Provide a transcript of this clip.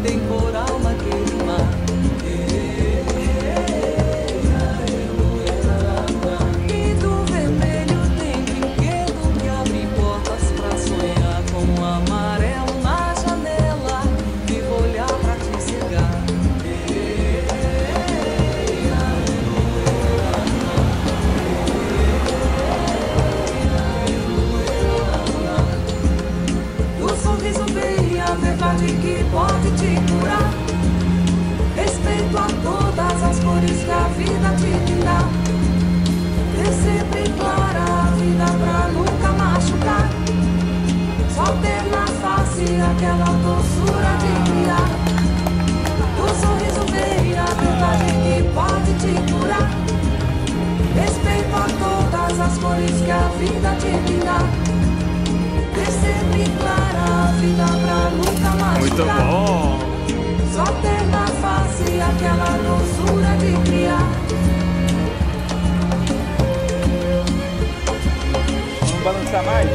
temporal naquele mar. E do vermelho tem brinquedo que abre portas pra sonhar, com o amarelo na janela, vivo olhar pra te cegar. Do sorriso vem a verdade que pode te curar. Respeito a todas as cores que a vida te dá. Ter sempre clara a vida pra nunca machucar. Só ter na face aquela doçura de criar. Do sorriso vem a verdade que pode te curar. Respeito a todas as cores que a vida te dá. Ter sempre clara a vida pra nunca machucar. Muito bom! Só ter na face aquela doçura de criar. Vamos balançar mais?